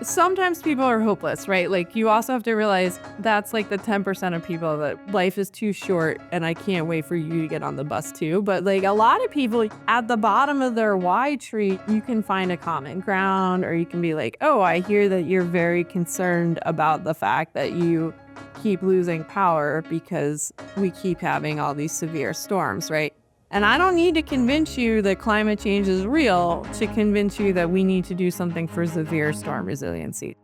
sometimes people are hopeless, right? Like, you also have to realize that's like the 10% of people that life is too short and I can't wait for you to get on the bus too. But like a lot of people at the bottom of their why tree, you can find a common ground, or you can be like, oh, I hear that you're very concerned about the fact that you keep losing power because we keep having all these severe storms, right? And I don't need to convince you that climate change is real to convince you that we need to do something for severe storm resiliency.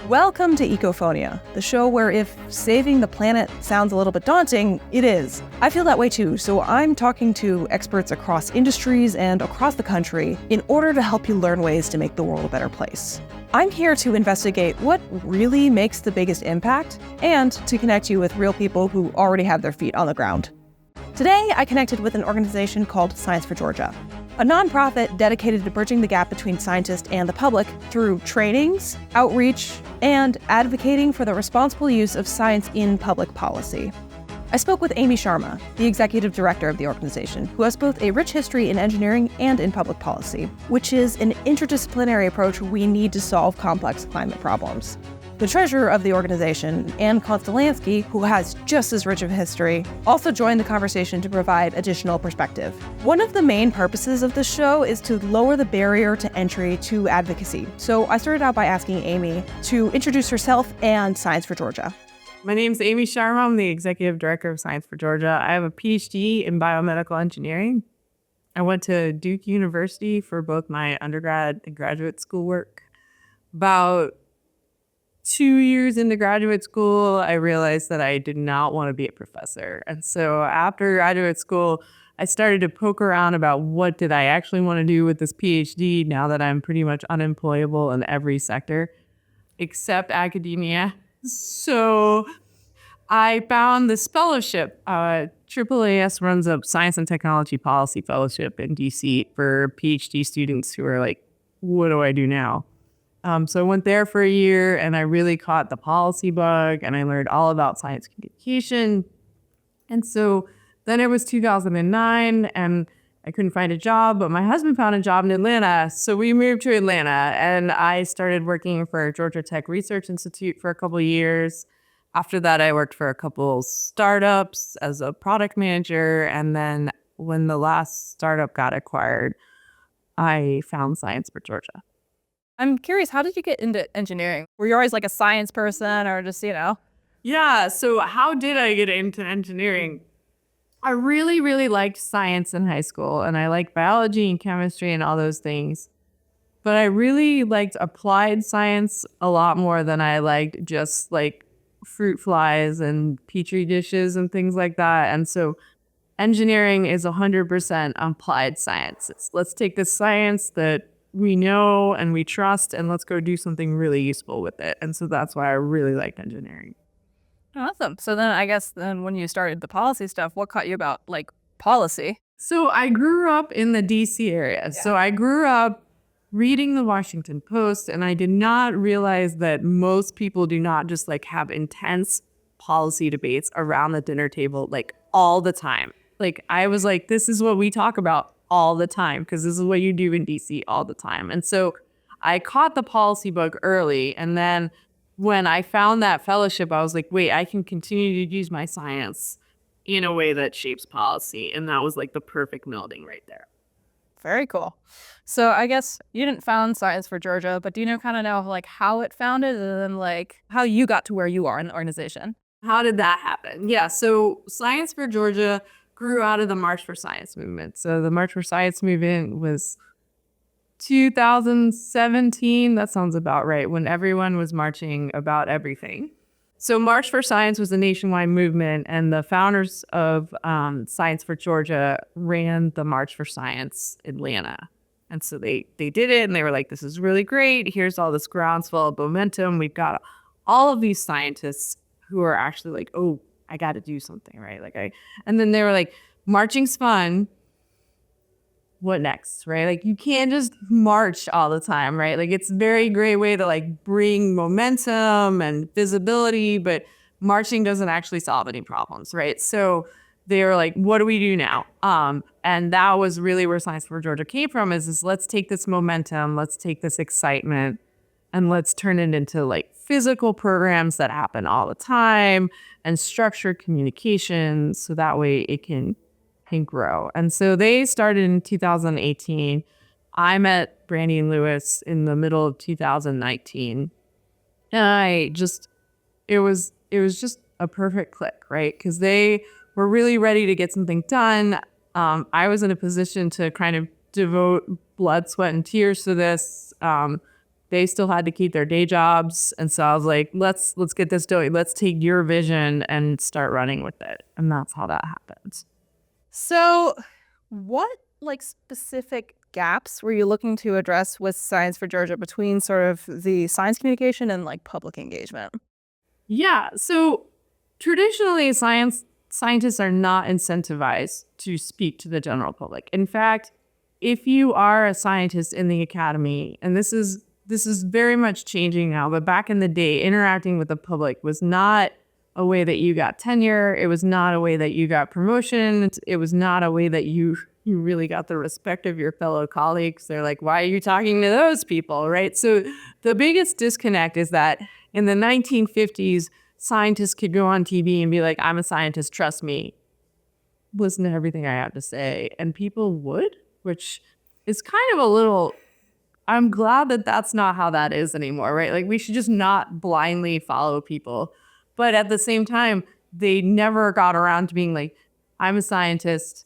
Welcome to Ecophonia, the show where if saving the planet sounds a little bit daunting, it is. I feel that way too, so I'm talking to experts across industries and across the country in order to help you learn ways to make the world a better place. I'm here to investigate what really makes the biggest impact and to connect you with real people who already have their feet on the ground. Today, I connected with an organization called Science for Georgia, a nonprofit dedicated to bridging the gap between scientists and the public through trainings, outreach, and advocating for the responsible use of science in public policy. I spoke with Amy Sharma, the executive director of the organization, who has both a rich history in engineering and in public policy, which is an interdisciplinary approach we need to solve complex climate problems. The treasurer of the organization, Anne Costolanski, who has just as rich of a history, also joined the conversation to provide additional perspective. One of the main purposes of this show is to lower the barrier to entry to advocacy. So I started out by asking Amy to introduce herself and Science for Georgia. My name's Amy Sharma. I'm the executive director of Science for Georgia. I have a PhD in biomedical engineering. I went to Duke University for both my undergrad and graduate school work. About 2 years into graduate school, I realized that I did not want to be a professor. And so after graduate school, I started to poke around about what did I actually want to do with this PhD now that I'm pretty much unemployable in every sector except academia. So I found this fellowship. AAAS runs a Science and Technology Policy Fellowship in DC for PhD students who are like, what do I do now? So I went there for a year and I really caught the policy bug and I learned all about science communication. And so then it was 2009 and I couldn't find a job, but my husband found a job in Atlanta. So we moved to Atlanta and I started working for Georgia Tech Research Institute for a couple of years. After that, I worked for a couple startups as a product manager. And then when the last startup got acquired, I found Science for Georgia. I'm curious, how did you get into engineering? Were you always like a science person or just, Yeah, so how did I get into engineering? I really, really liked science in high school, and I liked biology and chemistry and all those things. But I really liked applied science a lot more than I liked just like fruit flies and petri dishes and things like that. And so engineering is 100% applied science. Let's take this science that we know and we trust and let's go do something really useful with it. And so that's why I really liked engineering. Awesome. So then I guess then when you started the policy stuff, what caught you about like policy? So I grew up in the DC area. Yeah. So I grew up reading the Washington Post, and I did not realize that most people do not just like have intense policy debates around the dinner table like all the time. Like I was like, this is what we talk about all the time because this is what you do in DC all the time. And so I caught the policy bug early, and then when I found that fellowship, I was like, wait, I can continue to use my science in a way that shapes policy. And that was like the perfect melding right there. Very cool. So I guess you didn't found Science for Georgia, but do you kind of know like how it founded and then like how you got to where you are in the organization? How did that happen? Yeah, so Science for Georgia grew out of the March for Science movement. So the March for Science movement was 2017, that sounds about right, when everyone was marching about everything. So March for Science was a nationwide movement, and the founders of Science for Georgia ran the March for Science Atlanta. And so they did it, and they were like, this is really great. Here's all this groundswell of momentum. We've got all of these scientists who are actually like, oh, I got to do something, right? And then they were like, marching's fun. What next, right? Like you can't just march all the time, right? Like it's a very great way to like bring momentum and visibility, but marching doesn't actually solve any problems, right? So they were like, what do we do now? And that was really where Science for Georgia came from, is let's take this momentum, let's take this excitement, and let's turn it into like physical programs that happen all the time and structured communication so that way it can grow. And so they started in 2018. I met Brandy and Lewis in the middle of 2019. And it was just a perfect click, right? Because they were really ready to get something done. I was in a position to kind of devote blood, sweat, and tears to this. They still had to keep their day jobs, and so I was like, let's get this going. Let's take your vision and start running with it, and that's how that happened. So, what like specific gaps were you looking to address with Science for Georgia between sort of the science communication and like public engagement? Yeah, so traditionally, scientists are not incentivized to speak to the general public. In fact, if you are a scientist in the academy, and this is very much changing now, but back in the day, interacting with the public was not a way that you got tenure. It was not a way that you got promotion. It was not a way that you really got the respect of your fellow colleagues. They're like, why are you talking to those people, right? So the biggest disconnect is that in the 1950s, scientists could go on TV and be like, I'm a scientist, trust me. Listen to everything I have to say. And people would, which is kind of a little, I'm glad that that's not how that is anymore, right? Like we should just not blindly follow people. But at the same time, they never got around to being like, I'm a scientist.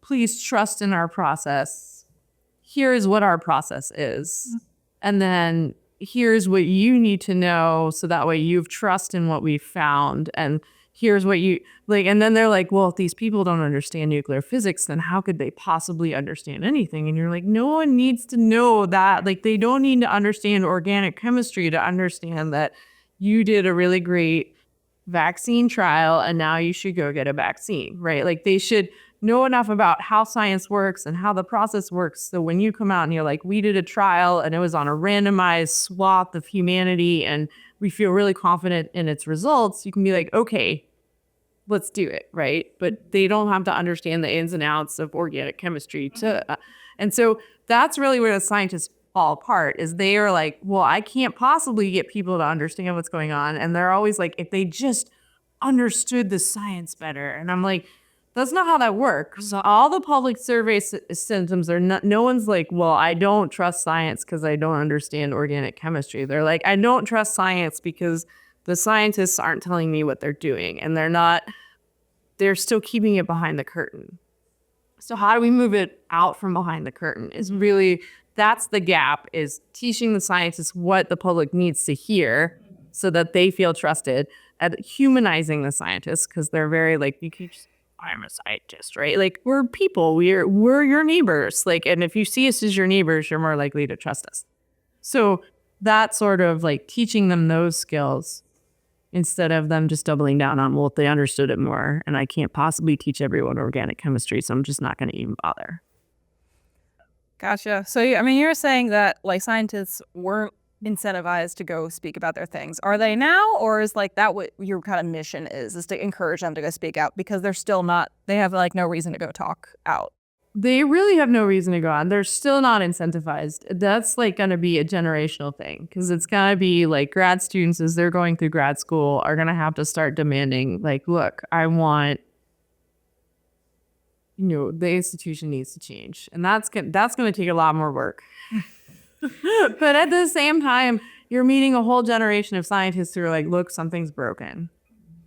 Please trust in our process. Here's what our process is. And then here's what you need to know so that way you have trust in what we found. And here's what you like. And then they're like, well, if these people don't understand nuclear physics, then how could they possibly understand anything? And you're like, no one needs to know that. Like they don't need to understand organic chemistry to understand that you did a really great vaccine trial and now you should go get a vaccine, right? Like they should know enough about how science works and how the process works. So when you come out and you're like, we did a trial and it was on a randomized swath of humanity and we feel really confident in its results, you can be like, okay, let's do it, right? But they don't have to understand the ins and outs of organic chemistry and so that's really where the scientists fall apart, is they are like, well, I can't possibly get people to understand what's going on. And they're always like, if they just understood the science better. And I'm like, that's not how that works. So all the public survey symptoms are not, no one's like, well, I don't trust science because I don't understand organic chemistry. They're like, I don't trust science because the scientists aren't telling me what they're doing. And they're still keeping it behind the curtain. So how do we move it out from behind the curtain is really, that's the gap, is teaching the scientists what the public needs to hear so that they feel trusted, and humanizing the scientists because they're very like, you can just, I'm a scientist, right? Like we're people, we're your neighbors. Like, and if you see us as your neighbors, you're more likely to trust us. So that sort of like teaching them those skills instead of them just doubling down on, well, if they understood it more, and I can't possibly teach everyone organic chemistry, so I'm just not going to even bother. Gotcha. So, I mean, you're saying that like scientists weren't incentivized to go speak about their things. Are they now, or is like that what your kind of mission is to encourage them to go speak out because they're still not, they have like no reason to go talk out? They really have no reason to go on. They're still not incentivized. That's like going to be a generational thing, because it's going to be like grad students, as they're going through grad school, are going to have to start demanding like, look, I want, the institution needs to change. And that's going to take a lot more work. But at the same time, you're meeting a whole generation of scientists who are like, look, something's broken.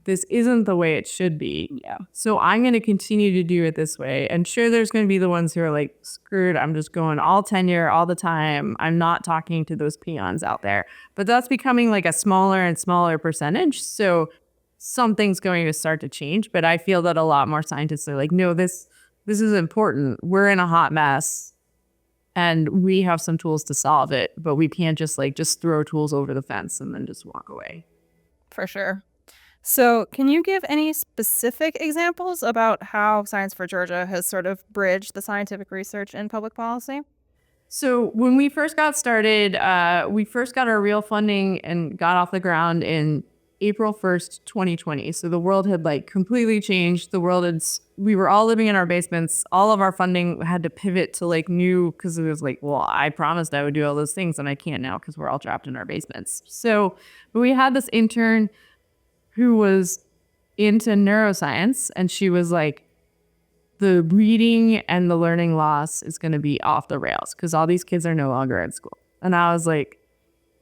This isn't the way it should be. Yeah. So I'm going to continue to do it this way. And sure, there's going to be the ones who are like, screwed, I'm just going all tenure all the time. I'm not talking to those peons out there. But that's becoming like a smaller and smaller percentage. So something's going to start to change. But I feel that a lot more scientists are like, no, this is important. We're in a hot mess and we have some tools to solve it. But we can't just throw tools over the fence and then just walk away. For sure. So can you give any specific examples about how Science for Georgia has sort of bridged the scientific research and public policy? So when we first got started, we first got our real funding and got off the ground in April 1st, 2020. So the world had like completely changed. We were all living in our basements. All of our funding had to pivot to like new, because it was like, well, I promised I would do all those things and I can't now because we're all trapped in our basements. So but we had this intern who was into neuroscience, and she was like, the reading and the learning loss is going to be off the rails because all these kids are no longer in school. And I was like,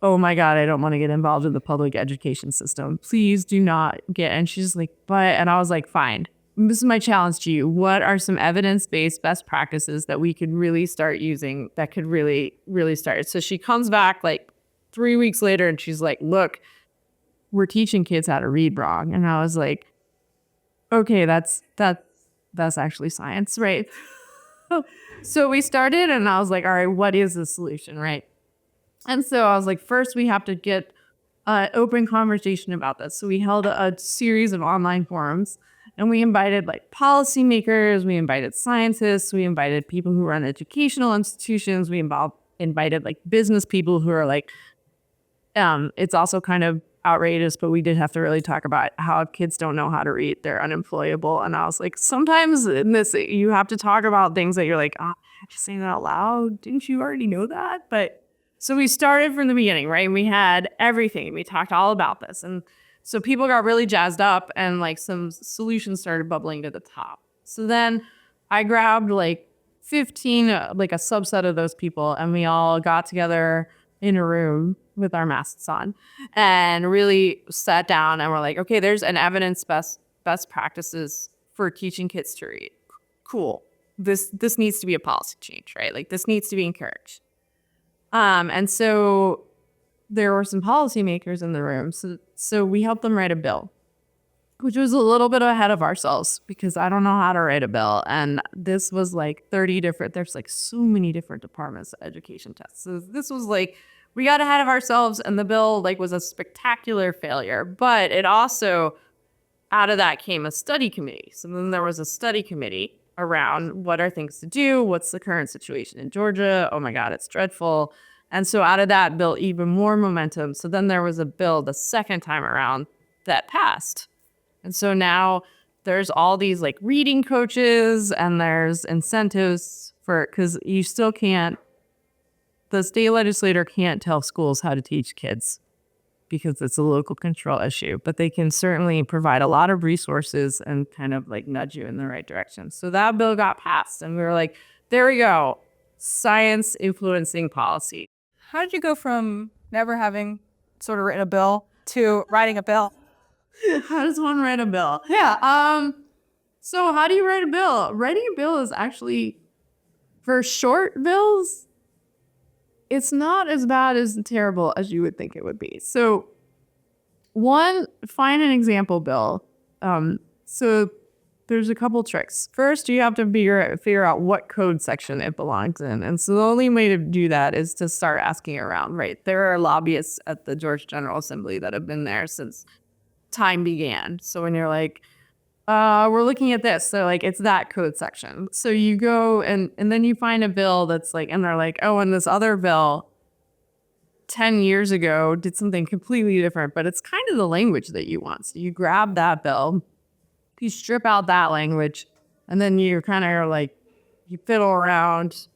oh my God, I don't want to get involved in the public education system. Please do not get. And she's like, and I was like, fine. This is my challenge to you. What are some evidence-based best practices that we could really start using that could really, really start? So she comes back like 3 weeks later and she's like, look, we're teaching kids how to read wrong. And I was like, okay, that's actually science, right? So we started and I was like, all right, what is the solution, right? And so I was like, first we have to get an open conversation about this. So we held a series of online forums and we invited like policymakers, we invited scientists, we invited people who run educational institutions, we invited like business people who are like, it's also kind of outrageous, but we did have to really talk about how kids don't know how to read. They're unemployable. And I was like, sometimes in this, you have to talk about things that you're like, oh, I have to say that out loud. Didn't you already know that? But so we started from the beginning, right? We had everything. We talked all about this. And so people got really jazzed up and like some solutions started bubbling to the top. So then I grabbed like 15, like a subset of those people, and we all got together in a room with our masks on and really sat down and we're like, okay, there's an evidence best practices for teaching kids to read. Cool. This needs to be a policy change, right? Like this needs to be encouraged. And so there were some policymakers in the room. So we helped them write a bill, which was a little bit ahead of ourselves because I don't know how to write a bill. And this was like 30 different, there's like so many different departments of education tests. So this was like, we got ahead of ourselves and the bill like was a spectacular failure, but it also, out of that came a study committee. So then there was a study committee around what are things to do? What's the current situation in Georgia? Oh my God, it's dreadful. And so out of that built even more momentum. So then there was a bill the second time around that passed. And so now there's all these like reading coaches and there's incentives for, because you still can't, the state legislator can't tell schools how to teach kids because it's a local control issue, but they can certainly provide a lot of resources and kind of like nudge you in the right direction. So that bill got passed and we were like, there we go. Science influencing policy. How did you go from never having sort of written a bill to writing a bill? How does one write a bill? Yeah. So how do you write a bill? Writing a bill is actually, for short bills, it's not as bad as terrible as you would think it would be. So one, find an example bill. So there's a couple tricks. First, you have to figure out what code section it belongs in. And so the only way to do that is to start asking around, right? There are lobbyists at the Georgia General Assembly that have been there since time began. So when you're like, we're looking at this. So like, it's that code section. So you go and then you find a bill that's like, and they're like, oh, and this other bill 10 years ago did something completely different, but it's kind of the language that you want. So you grab that bill, you strip out that language, and then you kind of like, you fiddle around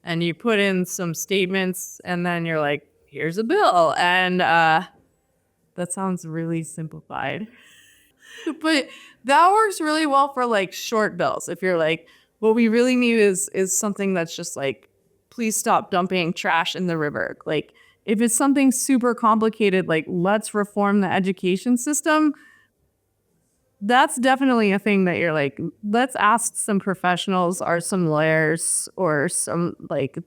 and you put in some statements and then you're like, here's a bill. And that sounds really simplified. But that works really well for like short bills. If you're like, what we really need is something that's just like, please stop dumping trash in the river. Like if it's something super complicated, like let's reform the education system, that's definitely a thing that you're like, let's ask some professionals or some lawyers or some like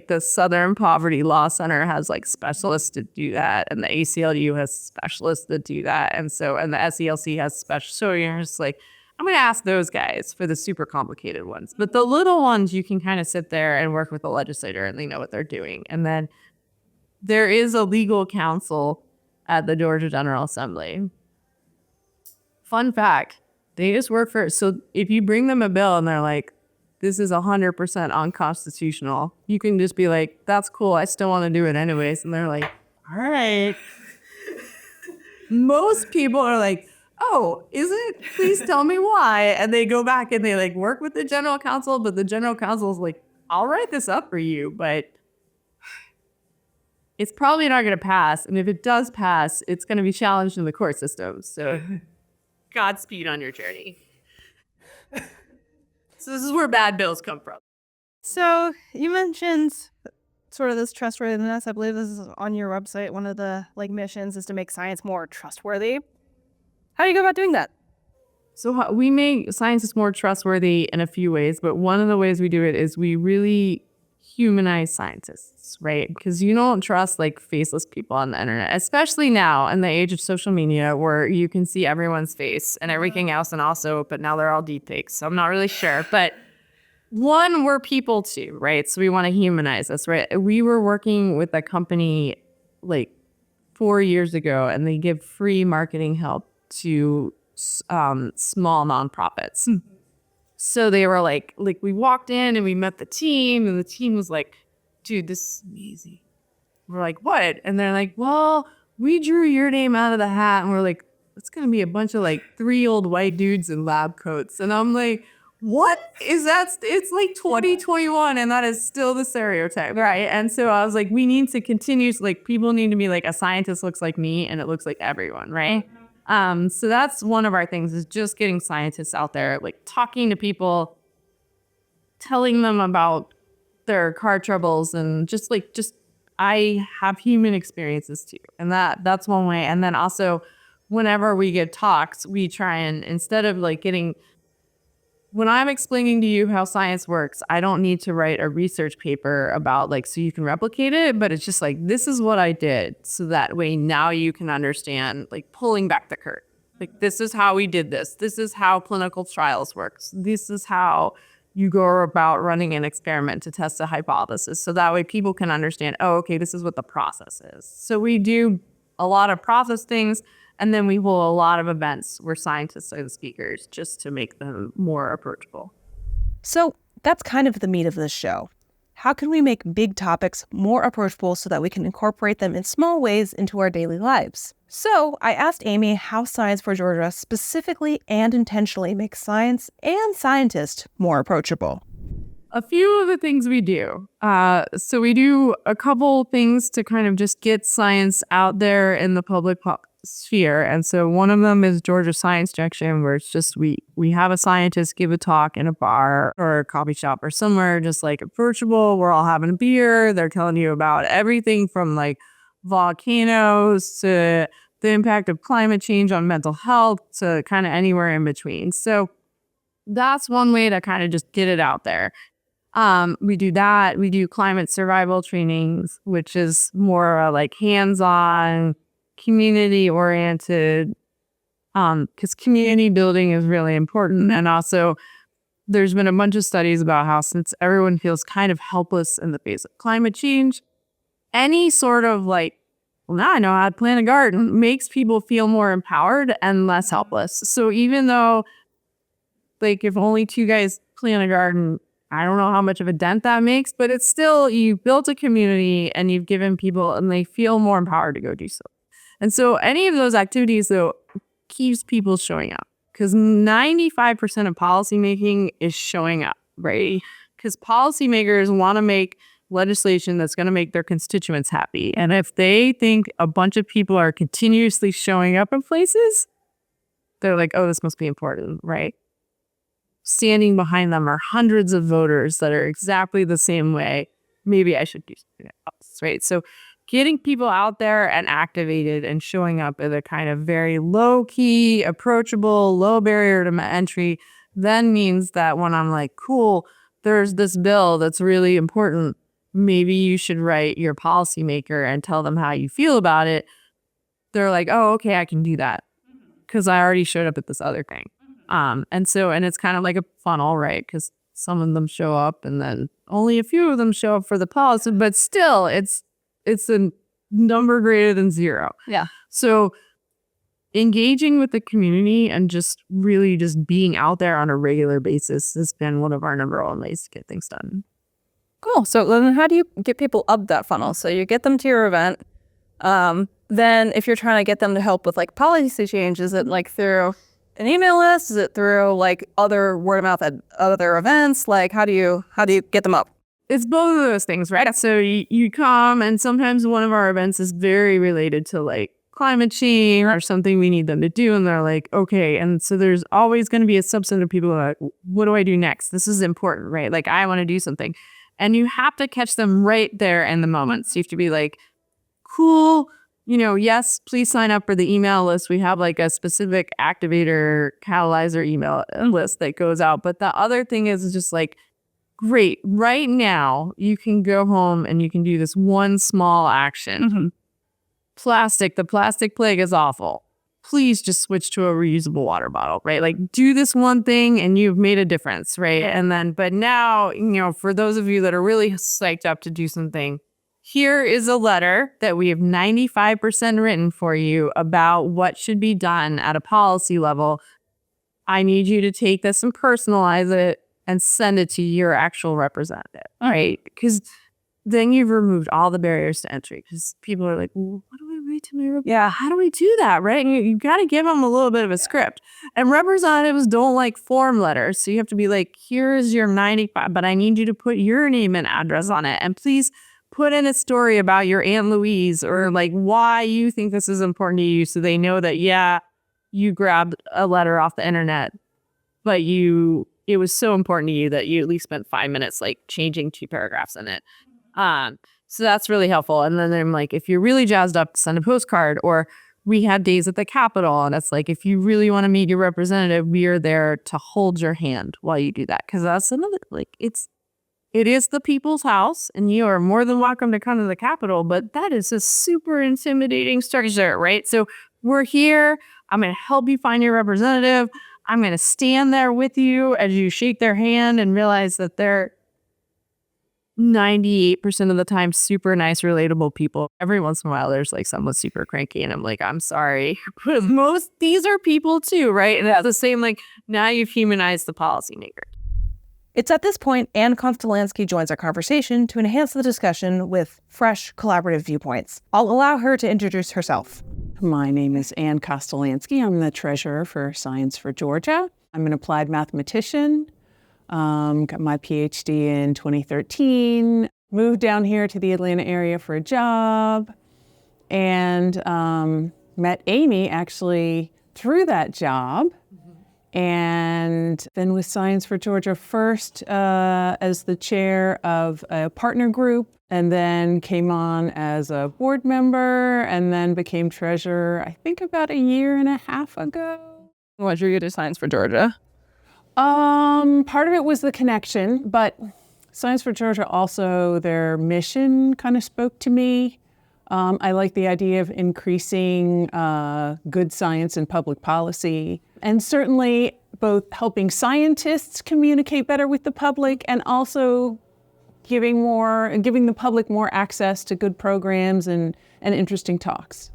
the Southern Poverty Law Center has like specialists to do that. And the ACLU has specialists that do that. And the SELC has special. So you're just like, I'm going to ask those guys for the super complicated ones. But the little ones, you can kind of sit there and work with the legislator and they know what they're doing. And then there is a legal counsel at the Georgia General Assembly. Fun fact, they just work for, so if you bring them a bill and they're like, this is 100% unconstitutional, you can just be like, that's cool, I still want to do it anyways. And they're like, all right. most people are like, oh, is it? Please tell me why. And they go back and they like work with the general counsel, but the general counsel is like, I'll write this up for you, but it's probably not going to pass. And if it does pass, it's going to be challenged in the court system. So Godspeed on your journey. So this is where bad bills come from. So you mentioned sort of this trustworthiness. I believe this is on your website. One of the like missions is to make science more trustworthy. How do you go about doing that? So we make scientists more trustworthy in a few ways, but one of the ways we do it is we really humanize scientists, right? Because you don't trust like faceless people on the internet, especially now in the age of social media where you can see everyone's face and everything else, and also, but now they're all deep fakes, so I'm not really sure. But one, we're people too, right? So we want to humanize us, right? We were working with a company like 4 years ago, and they give free marketing help to small nonprofits. So they were like we walked in and we met the team, and the team was like, dude, this is amazing. We're like, what? And they're like, well, we drew your name out of the hat. And we're like, it's going to be a bunch of like 3 old white dudes in lab coats. And I'm like, what is that? It's like 2021 and that is still the stereotype, right? And so I was like, we need to continue, like people need to be like, a scientist looks like me and it looks like everyone, right? So that's one of our things, is just getting scientists out there, like talking to people, telling them about their car troubles, and just I have human experiences too. And that's one way. And then also whenever we get talks, we try and, instead of like when I'm explaining to you how science works, I don't need to write a research paper about like, so you can replicate it, but it's just like, this is what I did. So that way now you can understand, like pulling back the curtain. Like, this is how we did this. This is how clinical trials works. This is how you go about running an experiment to test a hypothesis. So that way people can understand, oh, okay, this is what the process is. So we do a lot of process things. And then we hold a lot of events where scientists are the speakers, just to make them more approachable. So that's kind of the meat of this show. How can we make big topics more approachable so that we can incorporate them in small ways into our daily lives? So I asked Amy how Science for Georgia specifically and intentionally makes science and scientists more approachable. A few of the things we do. So we do a couple things to kind of just get science out there in the public sphere. And so one of them is Georgia Science Junction, where it's just we have a scientist give a talk in a bar or a coffee shop or somewhere, just like approachable. We're all having a beer. They're telling you about everything from like volcanoes to the impact of climate change on mental health to kind of anywhere in between. So that's one way to kind of just get it out there. We do that. We do climate survival trainings, which is more like hands-on, community-oriented, because community building is really important. And also, there's been a bunch of studies about how, since everyone feels kind of helpless in the face of climate change, any sort of like, well, now I know how to plant a garden, makes people feel more empowered and less helpless. So even though, like, if only 2 guys plant a garden, I don't know how much of a dent that makes, but it's still, you built a community and you've given people, and they feel more empowered to go do so. And so any of those activities, though, keeps people showing up, because 95% of policymaking is showing up, right? Because policymakers want to make legislation that's going to make their constituents happy. And if they think a bunch of people are continuously showing up in places, they're like, oh, this must be important, right? Standing behind them are hundreds of voters that are exactly the same way. Maybe I should do something else, right? So getting people out there and activated and showing up at a kind of very low-key, approachable, low barrier to entry then means that when I'm like, cool, there's this bill that's really important, maybe you should write your policymaker and tell them how you feel about it. They're like, oh, okay, I can do that because I already showed up at this other thing. And it's kind of like a funnel, right? Because some of them show up and then only a few of them show up for the policy, but still it's a number greater than 0. Yeah. So engaging with the community and just really just being out there on a regular basis has been one of our number one ways to get things done. Cool. So then how do you get people up that funnel? So you get them to your event. then if you're trying to get them to help with like policy change, is it like through an email list? Is it through like other word of mouth at other events? Like how do you get them up? It's both of those things, right? So you come, and sometimes one of our events is very related to like climate change or something we need them to do. And they're like, okay. And so there's always going to be a subset of people who are like, what do I do next? This is important, right? Like I want to do something. And you have to catch them right there in the moment. So you have to be like, cool, yes, please sign up for the email list. We have like a specific activator catalyzer email list that goes out. But the other thing is just like, great, right now you can go home and you can do this one small action. Mm-hmm. The plastic plague is awful. Please just switch to a reusable water bottle, right? Like do this one thing and you've made a difference, right? And then, but now, for those of you that are really psyched up to do something, here is a letter that we have 95% written for you about what should be done at a policy level. I need you to take this and personalize it and send it to your actual representative, right? Because then you've removed all the barriers to entry. Because people are like, well, what do I write to my representative? Yeah. How do we do that, right? And you got to give them a little bit of a script. And representatives don't like form letters. So you have to be like, here's your 95, but I need you to put your name and address on it. And please put in a story about your Aunt Louise or like why you think this is important to you. So they know that, yeah, you grabbed a letter off the internet, but it was so important to you that you at least spent 5 minutes like changing 2 paragraphs in it. So that's really helpful. And then I'm like, if you're really jazzed up, send a postcard. Or we had days at the Capitol, and it's like, if you really want to meet your representative, we are there to hold your hand while you do that. Because that's another, like, it is the people's house, and you are more than welcome to come to the Capitol, but that is a super intimidating structure, right? So we're here. I'm going to help you find your representative. I'm going to stand there with you as you shake their hand and realize that they're 98% of the time super nice, relatable people. Every once in a while, there's like someone super cranky, and I'm like, I'm sorry. But these are people too, right? And that's the same, like, now you've humanized the policymaker. It's at this point Anne Costolanski joins our conversation to enhance the discussion with fresh, collaborative viewpoints. I'll allow her to introduce herself. My name is Anne Costolanski. I'm the treasurer for Science for Georgia. I'm an applied mathematician. Got my PhD in 2013. Moved down here to the Atlanta area for a job, and met Amy actually through that job. And then with Science for Georgia first as the chair of a partner group, and then came on as a board member, and then became treasurer, I think about 1.5 years ago. What drew you to Science for Georgia? Part of it was the connection, but Science for Georgia also, their mission kind of spoke to me. I like the idea of increasing good science and public policy, and certainly both helping scientists communicate better with the public and also giving the public more access to good programs and interesting talks.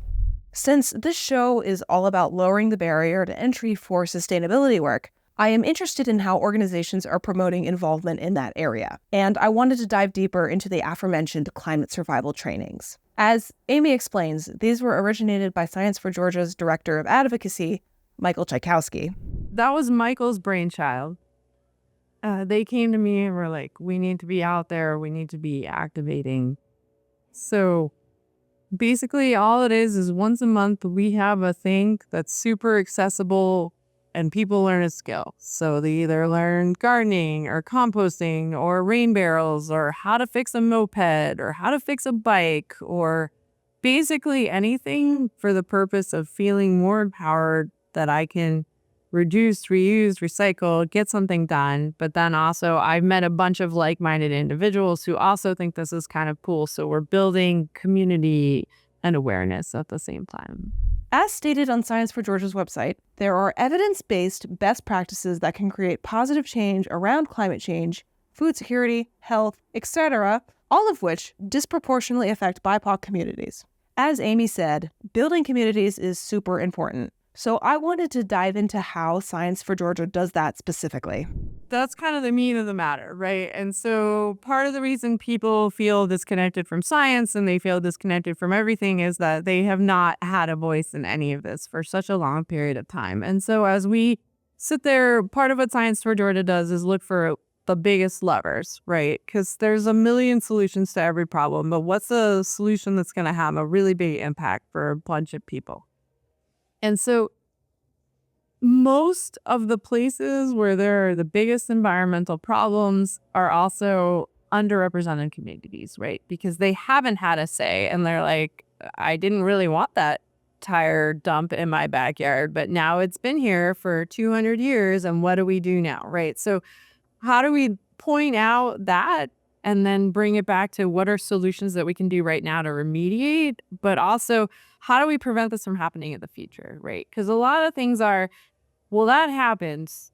Since this show is all about lowering the barrier to entry for sustainability work, I am interested in how organizations are promoting involvement in that area, and I wanted to dive deeper into the aforementioned climate survival trainings. As Amy explains, these were originated by Science for Georgia's Director of Advocacy, Michael Tchaikovsky. That was Michael's brainchild. They came to me and were like, we need to be out there. We need to be activating. So basically all it is once a month we have a thing that's super accessible and people learn a skill. So they either learn gardening or composting or rain barrels or how to fix a moped or how to fix a bike or basically anything for the purpose of feeling more empowered that I can reduce, reuse, recycle, get something done. But then also I've met a bunch of like-minded individuals who also think this is kind of cool. So we're building community and awareness at the same time. As stated on Science for Georgia's website, there are evidence-based best practices that can create positive change around climate change, food security, health, etc., all of which disproportionately affect BIPOC communities. As Amy said, building communities is super important. So I wanted to dive into how Science for Georgia does that specifically. That's kind of the meat of the matter, right? And so part of the reason people feel disconnected from science and they feel disconnected from everything is that they have not had a voice in any of this for such a long period of time. And so as we sit there, part of what Science for Georgia does is look for the biggest levers, right? Because there's a million solutions to every problem, but what's a solution that's going to have a really big impact for a bunch of people? And so most of the places where there are the biggest environmental problems are also underrepresented communities, right? Because they haven't had a say and they're like, I didn't really want that tire dump in my backyard, but now it's been here for 200 years. And what do we do now, right? So how do we point out that and then bring it back to what are solutions that we can do right now to remediate, but also how do we prevent this from happening in the future, right? Because a lot of things are, well, that happens.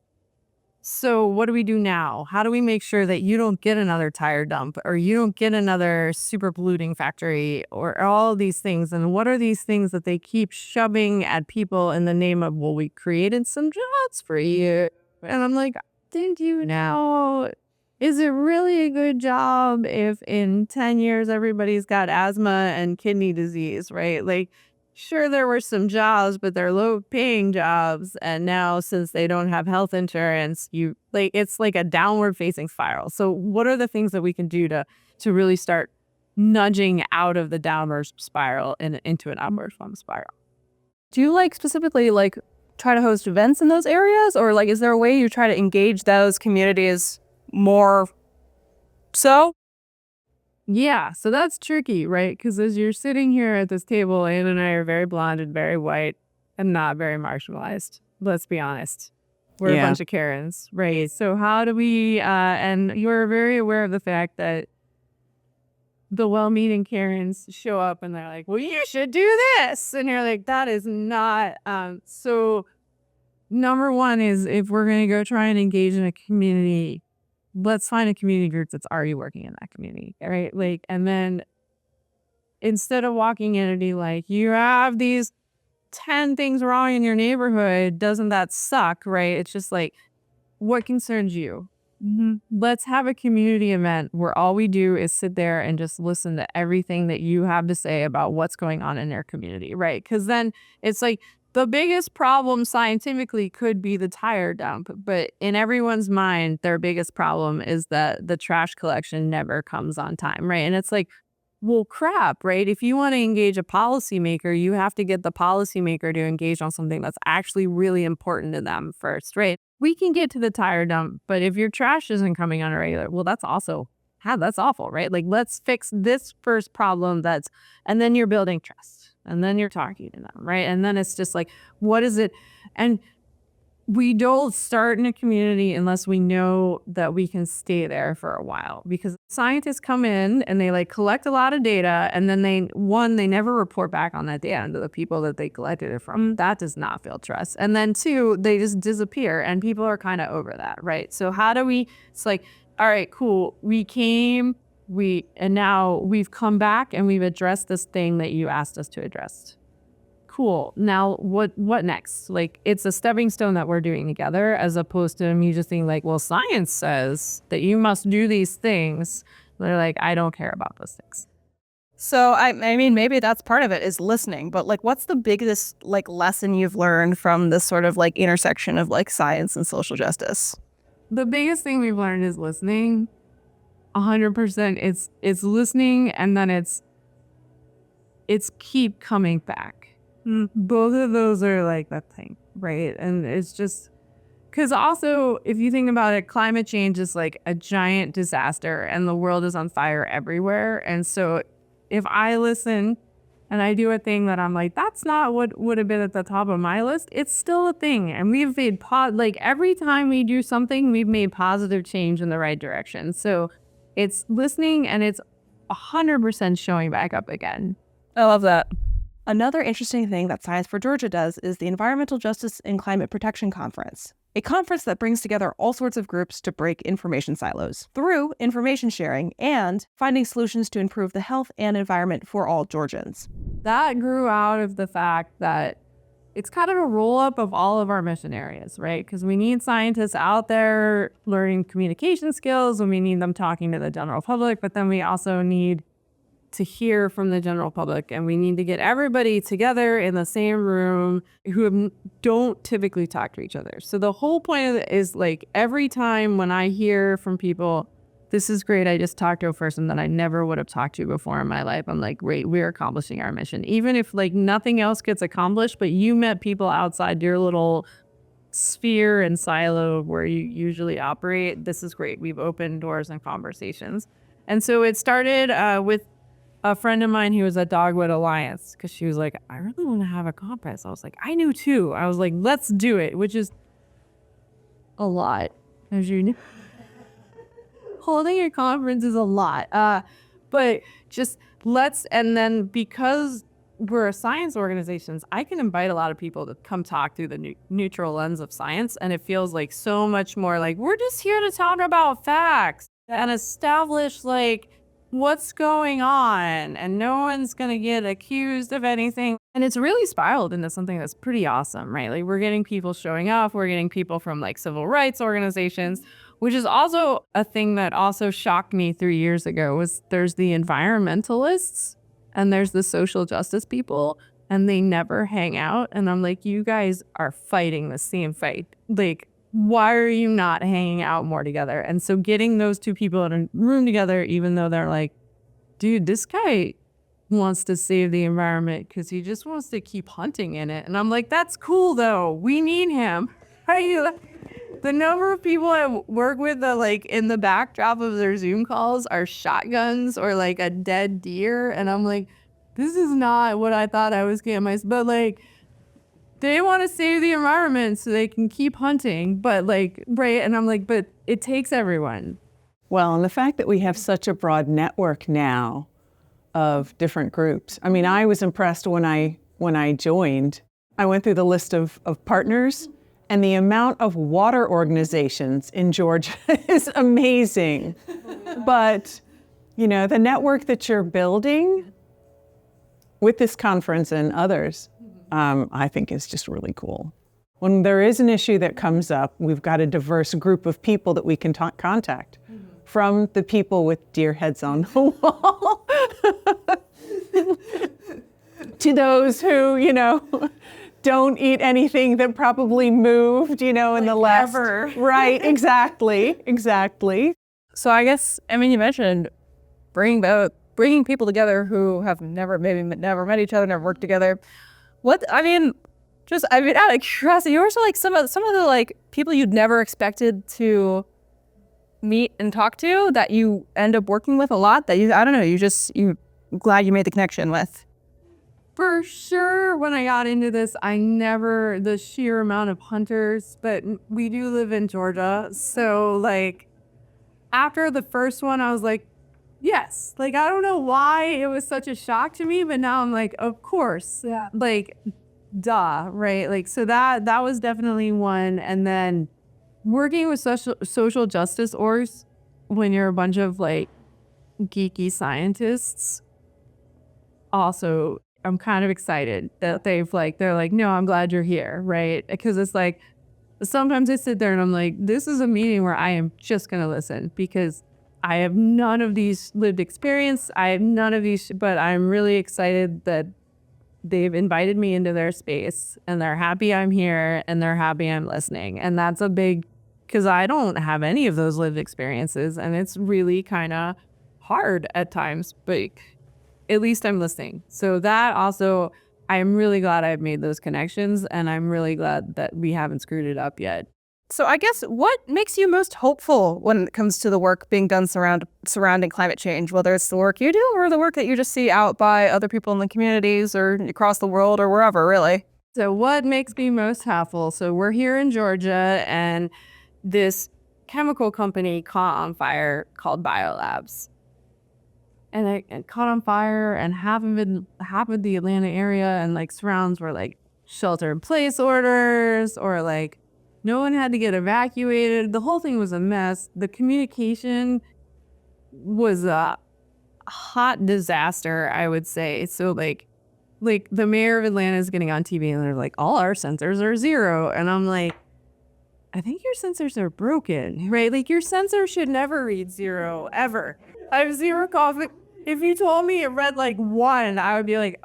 So what do we do now? How do we make sure that you don't get another tire dump or you don't get another super polluting factory or all these things? And what are these things that they keep shoving at people in the name of, well, we created some jobs for you. And I'm like, did you know? Is it really a good job if in 10 years everybody's got asthma and kidney disease, right? Like, sure, there were some jobs, but they're low paying jobs. And now since they don't have health insurance, it's like a downward facing spiral. So what are the things that we can do to really start nudging out of the downward spiral and into an upward spiral? Do you specifically try to host events in those areas, or is there a way you try to engage those communities more so? Yeah, so that's tricky, right? Because as you're sitting here at this table, Anne and I are very blonde and very white and not very marginalized. Let's be honest. We're a bunch of Karens, right? So how do we, and you're very aware of the fact that the well-meaning Karens show up and they're like, well, you should do this. And you're like, that is not, so number one is if we're going to go try and engage in a community, let's find a community group that's already working in that community, right? And then instead of walking in and be like, you have these 10 things wrong in your neighborhood, doesn't that suck, right? It's just like, what concerns you? Let's have a community event where all we do is sit there and just listen to everything that you have to say about what's going on in your community, right? Because then it's like, the biggest problem scientifically could be the tire dump, but in everyone's mind, their biggest problem is that the trash collection never comes on time, right? And it's like, well, crap, right? If you want to engage a policymaker, you have to get the policymaker to engage on something that's actually really important to them first, right? We can get to the tire dump, but if your trash isn't coming on a regular, well, that's awful, right? Let's fix this first problem and then you're building trust. And then you're talking to them, right? And then it's just like, what is it? And we don't start in a community unless we know that we can stay there for a while. Because scientists come in and they collect a lot of data. And then they never report back on that data to the people that they collected it from. That does not build trust. And then two, they just disappear. And people are kind of over that, right? So it's like, all right, cool. We came. And now we've come back and we've addressed this thing that you asked us to address. Cool. Now what next? It's a stepping stone that we're doing together, as opposed to me just being like, well, science says that you must do these things. They're like, I don't care about those things. So I mean, maybe that's part of it is listening, but what's the biggest lesson you've learned from this sort of intersection of science and social justice? The biggest thing we've learned is listening. 100%. It's listening, and then it's keep coming back. Both of those are that thing, right? And it's just because also, if you think about it, climate change is a giant disaster and the world is on fire everywhere. And so if I listen and I do a thing that I'm like, that's not what would have been at the top of my list, it's still a thing. And we've made every time we do something, we've made positive change in the right direction. So it's listening, and it's 100% showing back up again. I love that. Another interesting thing that Science for Georgia does is the Environmental Justice and Climate Protection Conference, a conference that brings together all sorts of groups to break information silos through information sharing and finding solutions to improve the health and environment for all Georgians. That grew out of the fact that it's kind of a roll up of all of our mission areas, right? Because we need scientists out there learning communication skills, and we need them talking to the general public, but then we also need to hear from the general public, and we need to get everybody together in the same room who don't typically talk to each other. So the whole point of it is like every time when I hear from people, this is great, I just talked to a person that I never would have talked to before in my life, I'm like, great, we're accomplishing our mission. Even if like nothing else gets accomplished, but you met people outside your little sphere and silo where you usually operate, this is great. We've opened doors and conversations. And so it started with a friend of mine who was at Dogwood Alliance, because she was like, I really want to have a conference. I was like, I knew too. I was like, let's do it, which is a lot, as you know. Holding a conference is a lot. But just let's, and then because we're a science organization, I can invite a lot of people to come talk through the neutral lens of science. And it feels like so much more like we're just here to talk about facts and establish like what's going on, and no one's going to get accused of anything. And it's really spiraled into something that's pretty awesome, right? Like we're getting people showing up, we're getting people from like civil rights organizations, which is also a thing that also shocked me 3 years ago was there's the environmentalists and there's the social justice people, and they never hang out. And I'm like, you guys are fighting the same fight. Like, why are you not hanging out more together? And so getting those two people in a room together, even though they're like, dude, this guy wants to save the environment because he just wants to keep hunting in it. And I'm like, that's cool though. We need him. The number of people I work with that like in the backdrop of their Zoom calls are shotguns or like a dead deer. And I'm like, this is not what I thought I was getting myself, but like, they want to save the environment so they can keep hunting, but like, right. And I'm like, but it takes everyone. Well, and the fact that we have such a broad network now of different groups. I mean, I was impressed when I joined. I went through the list of partners, and the amount of water organizations in Georgia is amazing. But, you know, the network that you're building with this conference and others, I think is just really cool. When there is an issue that comes up, we've got a diverse group of people that we can contact, from the people with deer heads on the wall to those who, you know, don't eat anything that probably moved, you know, in like the last. Ever. Right, exactly. So I guess, I mean, you mentioned bringing people together who have never met each other, never worked together. Out of curiosity, who are like some of the like people you'd never expected to meet and talk to that you end up working with a lot that you glad you made the connection with? For sure, when I got into this, the sheer amount of hunters, but we do live in Georgia. So like after the first one, I was like, yes, like, I don't know why it was such a shock to me, but now I'm like, of course, yeah. Like, duh, right? Like, so that was definitely one. And then working with social justice orgs when you're a bunch of like geeky scientists, also, I'm kind of excited that they're like, no, I'm glad you're here, right? Because it's like, sometimes I sit there and I'm like, this is a meeting where I am just going to listen because I have none of these lived experience. I have none of these, but I'm really excited that they've invited me into their space and they're happy I'm here and they're happy I'm listening. And that's a big, because I don't have any of those lived experiences and it's really kind of hard at times, but at least I'm listening. So that also, I'm really glad I've made those connections and I'm really glad that we haven't screwed it up yet. So I guess what makes you most hopeful when it comes to the work being done surrounding climate change, whether it's the work you do or the work that you just see out by other people in the communities or across the world or wherever, really? So what makes me most hopeful? So we're here in Georgia and this chemical company caught on fire called Biolabs. And it caught on fire and half of the Atlanta area and like surrounds were like shelter in place orders or like no one had to get evacuated. The whole thing was a mess. The communication was a hot disaster, I would say. So like like the mayor of Atlanta is getting on TV and they're like, all our sensors are 0. And I'm like, I think your sensors are broken, right? Like your sensor should never read 0 ever. I have 0 coffee. If you told me it read like 1, I would be like,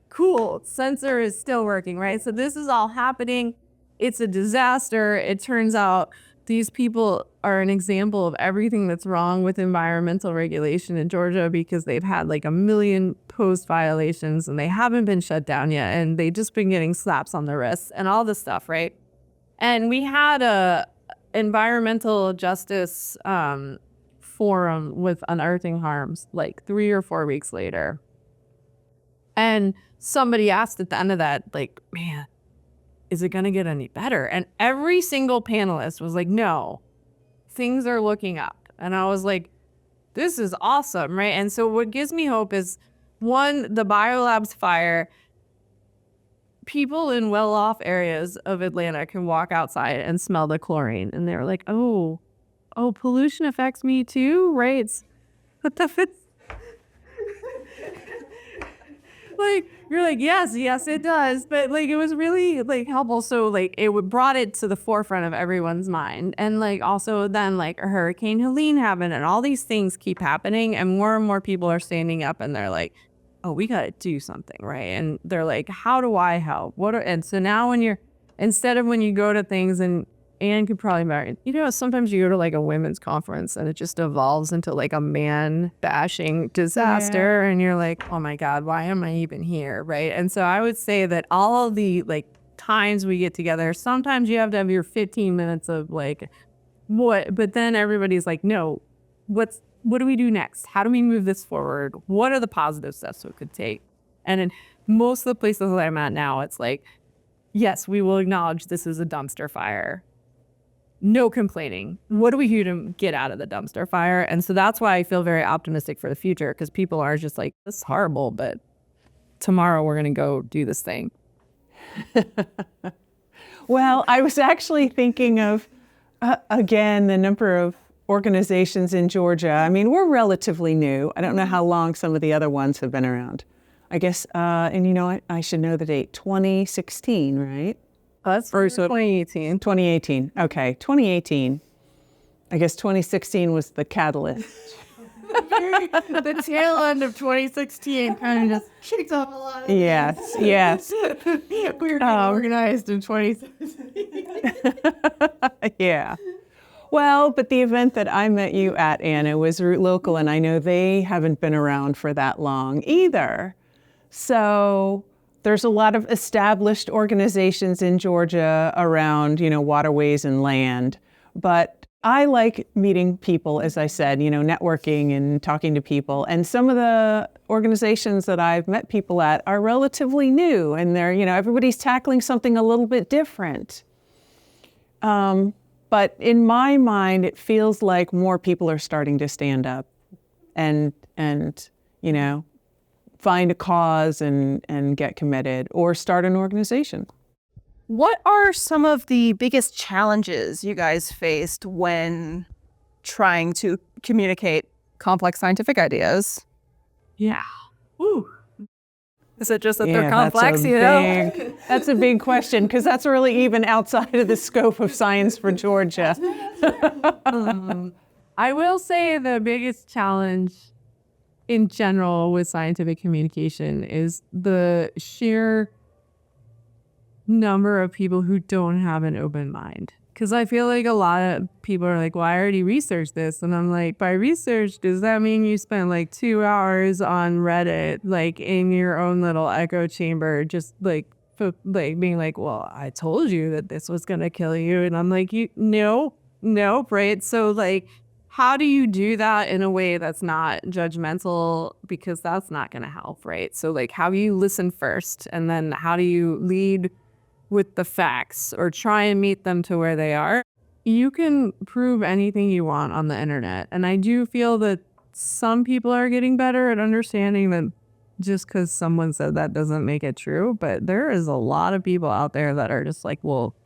cool, sensor is still working, right? So this is all happening. It's a disaster. It turns out these people are an example of everything that's wrong with environmental regulation in Georgia because they've had like a million post violations and they haven't been shut down yet. And they just been getting slaps on the wrists and all this stuff, right? And we had a environmental justice forum with Unearthing Harms like 3 or 4 weeks later. And somebody asked at the end of that, like, man, is it going to get any better? And every single panelist was like, no, things are looking up. And I was like, this is awesome, right? And so what gives me hope is, one, the biolabs fire. People in well-off areas of Atlanta can walk outside and smell the chlorine. And they're like, oh, pollution affects me too, right? What the fuck? Like, you're like, yes, it does. But like, it was really like helpful. So like, brought it to the forefront of everyone's mind. And like, also then like Hurricane Helene happened and all these things keep happening. And more people are standing up and they're like, oh, we got to do something, right? And they're like, how do I help? And so now instead of when you go to things, and Anne could probably marry, sometimes you go to like a women's conference and it just evolves into like a man bashing disaster. Yeah. And you're like, oh my God, why am I even here, right? And so I would say that all of the like times we get together, sometimes you have to have your 15 minutes of like, what? But then everybody's like, no, what do we do next? How do we move this forward? What are the positive steps we could take? And in most of the places that I'm at now, it's like, yes, we will acknowledge this is a dumpster fire. No complaining. What do we do to get out of the dumpster fire? And so that's why I feel very optimistic for the future, because people are just like, this is horrible, but tomorrow we're going to go do this thing. Well, I was actually thinking of, again, the number of organizations in Georgia. I mean, we're relatively new. I don't know how long some of the other ones have been around. I guess, and I should know the date, 2016, right? That's first 2018. 2018. Okay, 2018. I guess 2016 was the catalyst. The tail end of 2016 kind of just kicked off a lot of Yes. We were getting organized in 2017. Yeah. Well, but the event that I met you at, Anna, was Root Local, and I know they haven't been around for that long either. So there's a lot of established organizations in Georgia around, waterways and land. But I like meeting people, as I said, networking and talking to people. And some of the organizations that I've met people at are relatively new, and they're, everybody's tackling something a little bit different. But in my mind, it feels like more people are starting to stand up and find a cause and get committed or start an organization. What are some of the biggest challenges you guys faced when trying to communicate complex scientific ideas? Yeah. Woo. Is it just that they're complex, That's a big question, because that's really even outside of the scope of Science for Georgia. I will say the biggest challenge in general with scientific communication is the sheer number of people who don't have an open mind. Because I feel like a lot of people are like, well, I already researched this. And I'm like, by research, does that mean you spent like 2 hours on Reddit, like in your own little echo chamber, just like being like, well, I told you that this was going to kill you. And I'm like, no, right? So like, how do you do that in a way that's not judgmental? Because that's not going to help, right? So like, how do you listen first? And then how do you lead with the facts or try and meet them to where they are? You can prove anything you want on the internet. And I do feel that some people are getting better at understanding that just because someone said that doesn't make it true. But there is a lot of people out there that are just like, well,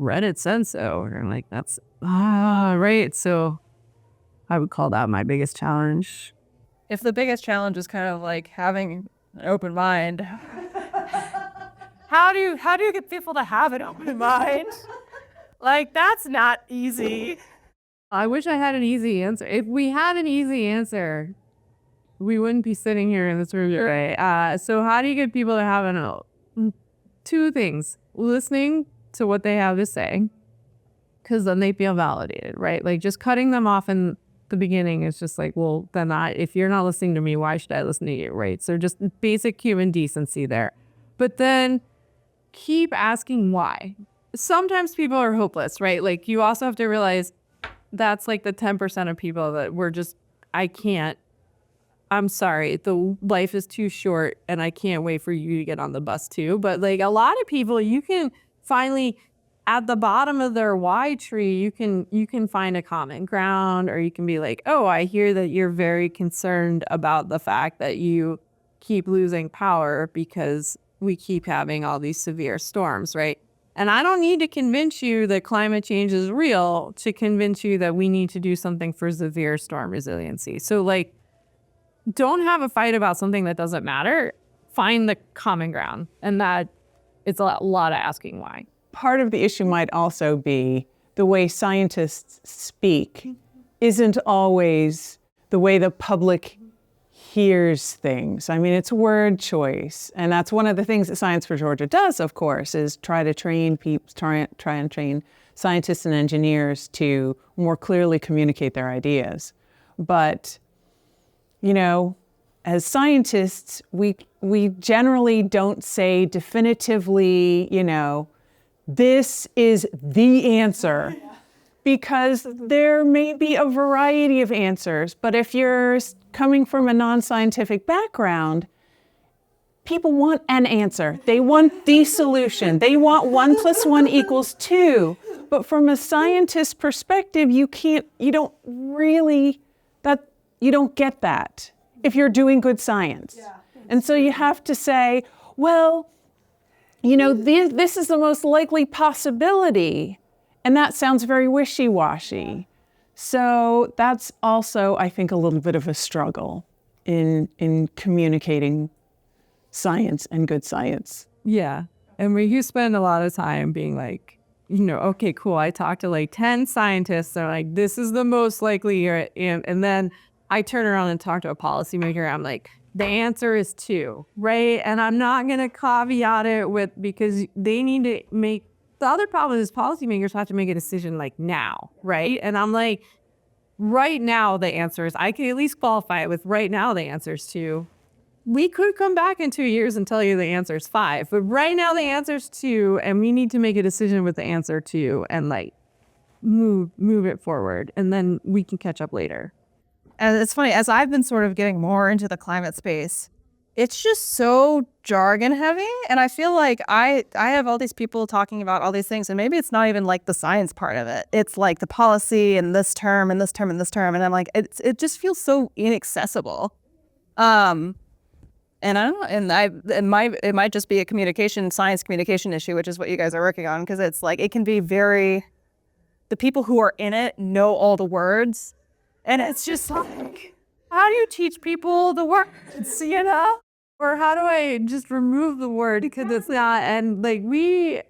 Reddit said so. And I'm like, that's right. So I would call that my biggest challenge. If the biggest challenge is kind of like having an open mind. How do you get people to have an open mind? Like, that's not easy. I wish I had an easy answer. If we had an easy answer, we wouldn't be sitting here in this room today. So how do you get people to have two things? Listening to what they have to say, because then they feel validated, right? Like just cutting them off in the beginning is just like, well, then if you're not listening to me, why should I listen to you, right? So just basic human decency there. But then keep asking why. Sometimes people are hopeless, right? Like you also have to realize that's like the 10% of people that we're just, I'm sorry, the life is too short and I can't wait for you to get on the bus too. But like a lot of people, you can finally, at the bottom of their why tree, you can find a common ground, or you can be like, oh, I hear that you're very concerned about the fact that you keep losing power because we keep having all these severe storms, right? And I don't need to convince you that climate change is real to convince you that we need to do something for severe storm resiliency. So like, don't have a fight about something that doesn't matter. Find the common ground. And that it's a lot of asking why. Part of the issue might also be the way scientists speak isn't always the way the public hears things. I mean, it's word choice. And that's one of the things that Science for Georgia does, of course, is try and train scientists and engineers to more clearly communicate their ideas. But you know, as scientists, we generally don't say definitively, this is the answer, because there may be a variety of answers. But if you're coming from a non-scientific background, people want an answer. They want the solution. They want 1 + 1 = 2. But from a scientist perspective, you don't get that if you're doing good science. Yeah. And so you have to say, well, this is the most likely possibility. And that sounds very wishy-washy. So that's also, I think, a little bit of a struggle in communicating science and good science. Yeah. And you spend a lot of time being like, okay, cool. I talked to like 10 scientists. They're like, this is the most likely. And then I turn around and talk to a policymaker. I'm like, the answer is 2, right? And I'm not going to caveat it because they need to make, the other problem is policymakers have to make a decision like now, right? And I'm like, right now the answer is, I can at least qualify it with right now the answer is 2. We could come back in 2 years and tell you the answer is 5, but right now the answer is 2, and we need to make a decision with the answer 2 and like move it forward, and then we can catch up later. And it's funny, as I've been sort of getting more into the climate space, it's just so jargon heavy. And I feel like I have all these people talking about all these things, and maybe it's not even like the science part of it. It's like the policy and this term and this term and this term. And I'm like, it just feels so inaccessible. And I don't know, it might just be a science communication issue, which is what you guys are working on. Because it's like, it can be the people who are in it know all the words. And it's just like, how do you teach people the words, Or how do I just remove the word because it's not, and like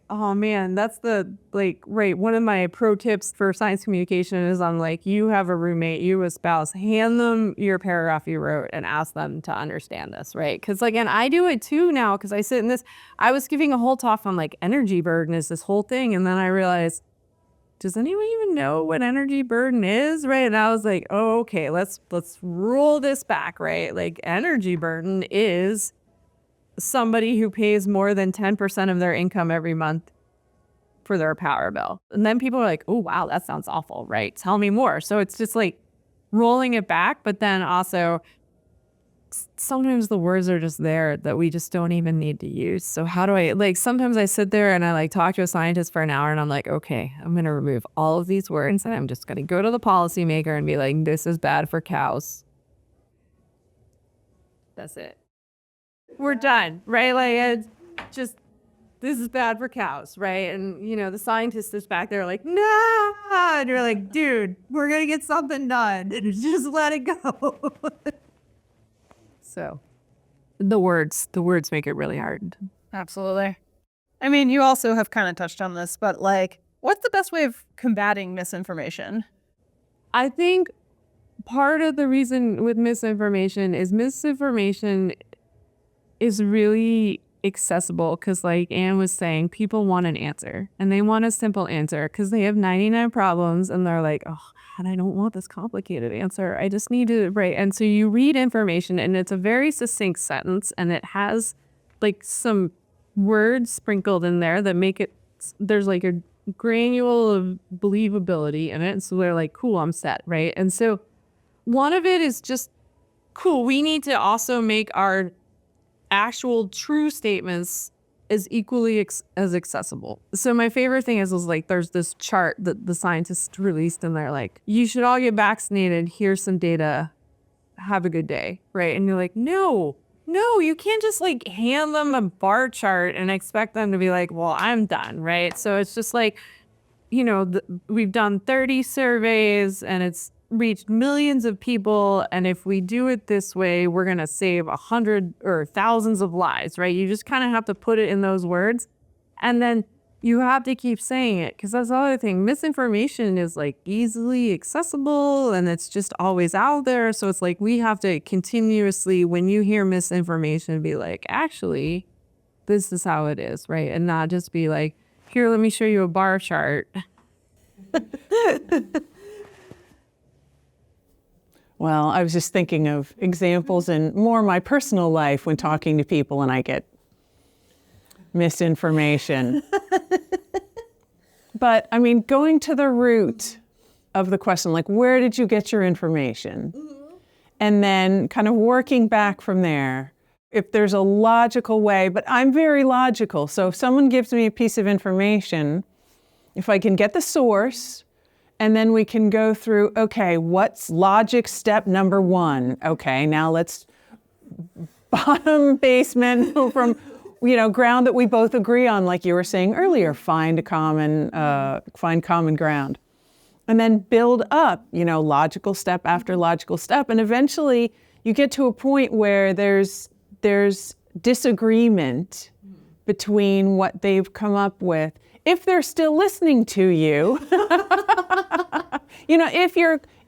oh man, that's right. One of my pro tips for science communication is I'm like, you have a roommate, you have a spouse, hand them your paragraph you wrote and ask them to understand this, right? Because again, I do it too now because I sit in this, I was giving a whole talk on like energy burden is this whole thing. And then I realized, does anyone even know what energy burden is, right? And I was like, oh, okay, let's roll this back, right? Like energy burden is somebody who pays more than 10% of their income every month for their power bill. And then people are like, oh, wow, that sounds awful, right? Tell me more. So it's just like rolling it back, but then also sometimes the words are just there that we just don't even need to use. So how do I, sometimes I sit there and I talk to a scientist for an hour and I'm like, okay, I'm going to remove all of these words and I'm just going to go to the policymaker and be like, this is bad for cows. That's it. We're done, right? It's just, this is bad for cows, right? And, the scientist is back there like, nah. And you're like, dude, we're going to get something done. Just let it go. So The words make it really hard. Absolutely. I mean, you also have kind of touched on this, but like, what's the best way of combating misinformation? I think part of the reason with misinformation is really accessible because, like Anne was saying, people want an answer and they want a simple answer because they have 99 problems and they're like, oh, and I don't want this complicated answer. I just need to, right? And so you read information and it's a very succinct sentence and it has like some words sprinkled in there that make it, there's like a granule of believability in it. So they're like, cool, I'm set, right? And so one of it is just, cool, we need to also make our actual true statements as equally as accessible. So my favorite thing is like there's this chart that the scientists released and they're like, you should all get vaccinated. Here's some data. Have a good day, right? And you're like, no, you can't just like hand them a bar chart and expect them to be like, well, I'm done, right? So it's just like, you know, we've done 30 surveys and it's reached millions of people. And if we do it this way, we're going to save 100 or thousands of lives, right? You just kind of have to put it in those words. And then you have to keep saying it because that's the other thing. Misinformation is like easily accessible and it's just always out there. So it's like we have to continuously, when you hear misinformation, be like, actually, this is how it is, right? And not just be like, here, let me show you a bar chart. Well, I was just thinking of examples in more my personal life when talking to people and I get misinformation. But I mean, going to the root of the question, like, where did you get your information? And then kind of working back from there. If there's a logical way, but I'm very logical. So if someone gives me a piece of information, if I can get the source, and then we can go through, okay, what's logic step number 1? Okay, now let's bottom basement from, ground that we both agree on, like you were saying earlier, find common ground. And then build up, logical step after logical step. And eventually you get to a point where there's disagreement between what they've come up with. If they're still listening to you,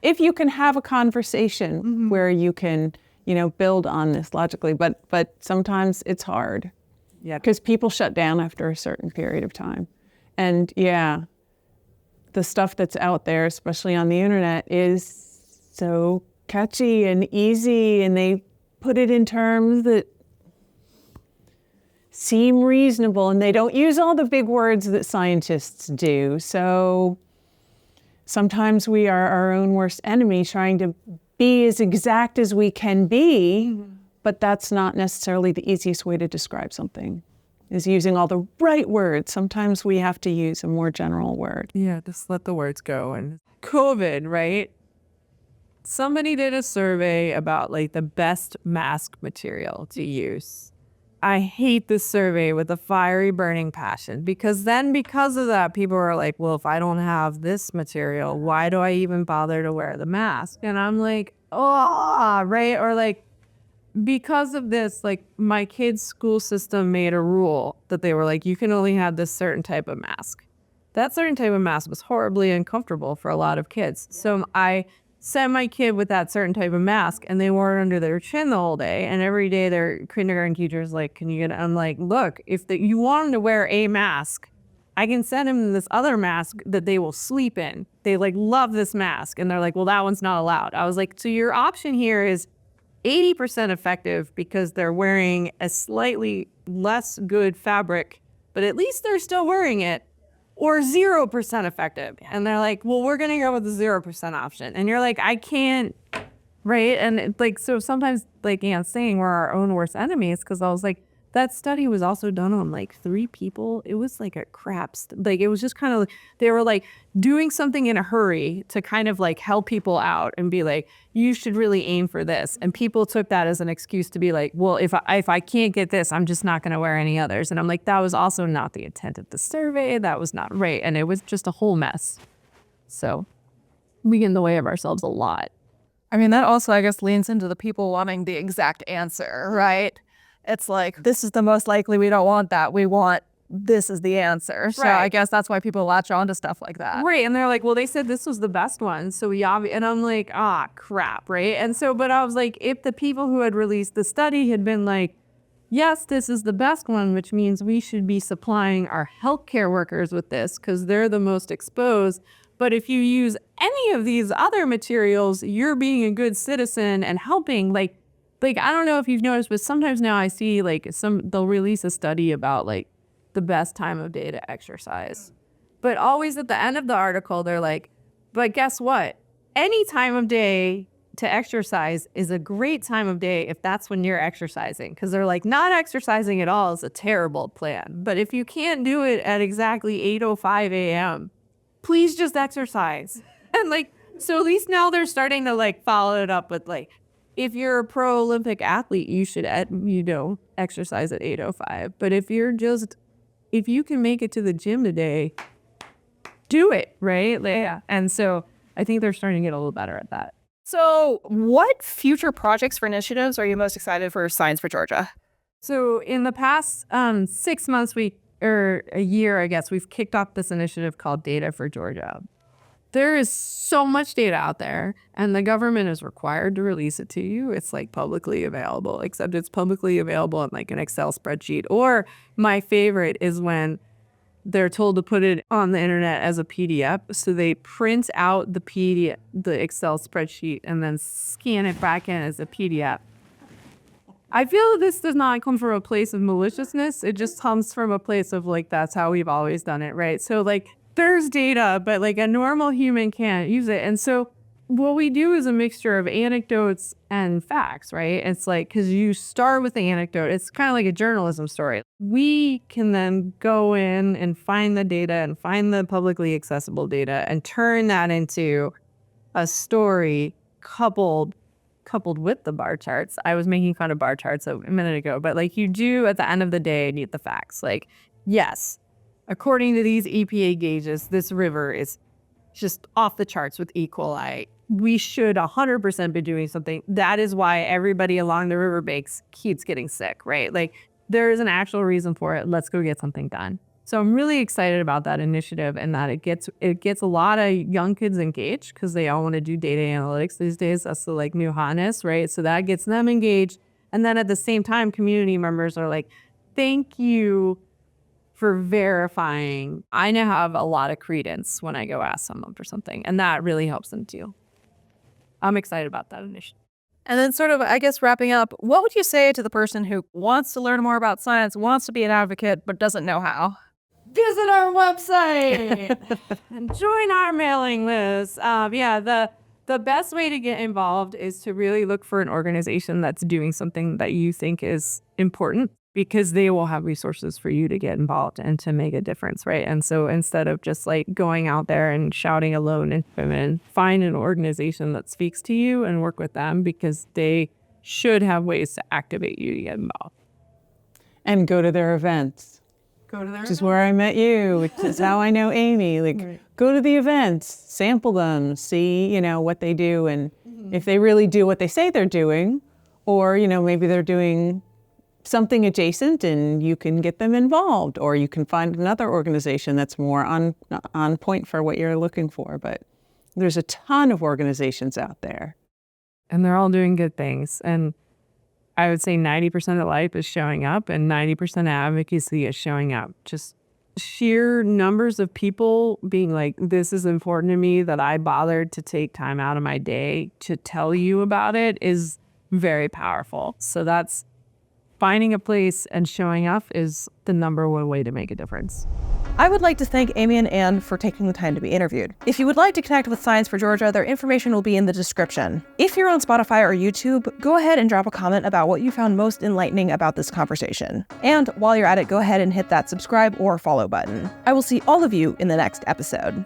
if you can have a conversation where you can, build on this logically, but sometimes it's hard. Yeah. Because people shut down after a certain period of time. And yeah, the stuff that's out there, especially on the internet, is so catchy and easy, and they put it in terms that seem reasonable, and they don't use all the big words that scientists do. So sometimes we are our own worst enemy, trying to be as exact as we can be, but that's not necessarily the easiest way to describe something, is using all the right words. Sometimes we have to use a more general word. Yeah, just let the words go. And COVID, right? Somebody did a survey about like the best mask material to use. I hate this survey with a fiery burning passion because of that, people are like, well, if I don't have this material, why do I even bother to wear the mask? And I'm like, oh, right? Or like, because of this, like my kids' school system made a rule that they were like, you can only have this certain type of mask. That certain type of mask was horribly uncomfortable for a lot of kids. So I sent my kid with that certain type of mask and they wore it under their chin the whole day. And every day their kindergarten teacher's like, can you get it? I'm like, look, if you want them to wear a mask, I can send them this other mask that they will sleep in. They like love this mask. And they're like, well, that one's not allowed. I was like, so your option here is 80% effective because they're wearing a slightly less good fabric, but at least they're still wearing it, or 0% effective. And they're like, well, we're going to go with the 0% option. And you're like, I can't, right? And it's like, so sometimes, like Anne's saying, we're our own worst enemies, because I was like, that study was also done on like 3 people. It was like a crap, like it was just kind of, they were like doing something in a hurry to kind of like help people out and be like, you should really aim for this. And people took that as an excuse to be like, well, if I can't get this, I'm just not going to wear any others. And I'm like, that was also not the intent of the survey. That was not right. And it was just a whole mess. So we get in the way of ourselves a lot. I mean, that also, I guess, leans into the people wanting the exact answer, right? it's like, this is the most likely, we don't want that. We want this is the answer. So I guess that's why people latch on to stuff like that. Right. And they're like, well, they said this was the best one. So and I'm like, crap. Right. And so, but I was like, if the people who had released the study had been like, yes, this is the best one, which means we should be supplying our healthcare workers with this because they're the most exposed. But if you use any of these other materials, you're being a good citizen and helping. Like, I don't know if you've noticed, but sometimes now I see like they'll release a study about like the best time of day to exercise. But always at the end of the article, they're like, but guess what? Any time of day to exercise is a great time of day if that's when you're exercising. Because they're like, not exercising at all is a terrible plan. But if you can't do it at exactly 8:05 a.m., please just exercise. And like, so at least now they're starting to like follow it up with like, if you're a pro Olympic athlete, you should, exercise at 8:05. But if you can make it to the gym today, do it, right? And so I think they're starting to get a little better at that. So what future projects or initiatives are you most excited for Science for Georgia? So in the past 6 months, or a year, I guess, we've kicked off this initiative called Data for Georgia. There is so much data out there, and the government is required to release it to you. It's like publicly available, except it's publicly available in like an Excel spreadsheet. Or my favorite is when they're told to put it on the internet as a PDF. So they print out the PDF, the Excel spreadsheet, and then scan it back in as a PDF. I feel this does not come from a place of maliciousness. It just comes from a place of like, that's how we've always done it, right? So like, there's data, but like a normal human can't use it. And so what we do is a mixture of anecdotes and facts, right? It's like, because you start with the anecdote, it's kind of like a journalism story. We can then go in and find the data and find the publicly accessible data and turn that into a story coupled with the bar charts. I was making fun of bar charts a minute ago, but like you do at the end of the day need the facts. Like, yes, according to these EPA gauges, this river is just off the charts with E. coli. We should 100% be doing something. That is why everybody along the riverbanks keeps getting sick, right? Like there is an actual reason for it. Let's go get something done. So I'm really excited about that initiative and that it gets a lot of young kids engaged because they all want to do data analytics these days. That's the like new hotness, right? So that gets them engaged. And then at the same time, community members are like, thank you for verifying. I now have a lot of credence when I go ask someone for something, and that really helps them too. I'm excited about that initiative. And then sort of, I guess, wrapping up, what would you say to the person who wants to learn more about science, wants to be an advocate, but doesn't know how? Visit our website and join our mailing list. The best way to get involved is to really look for an organization that's doing something that you think is important, because they will have resources for you to get involved and to make a difference, right? And so instead of just like going out there and shouting alone and women, find an organization that speaks to you and work with them, because they should have ways to activate you to get involved. And go to their events. Which is where I met you, which is how I know Amy. Like, go to the events, sample them, see, what they do, and if they really do what they say they're doing, or, maybe they're doing something adjacent and you can get them involved, or you can find another organization that's more on point for what you're looking for. But there's a ton of organizations out there. And they're all doing good things. And I would say 90% of life is showing up and 90% of advocacy is showing up. Just sheer numbers of people being like, this is important to me that I bothered to take time out of my day to tell you about it is very powerful. So that's finding a place and showing up is the number one way to make a difference. I would like to thank Amy and Anne for taking the time to be interviewed. If you would like to connect with Science for Georgia, their information will be in the description. If you're on Spotify or YouTube, go ahead and drop a comment about what you found most enlightening about this conversation. And while you're at it, go ahead and hit that subscribe or follow button. I will see all of you in the next episode.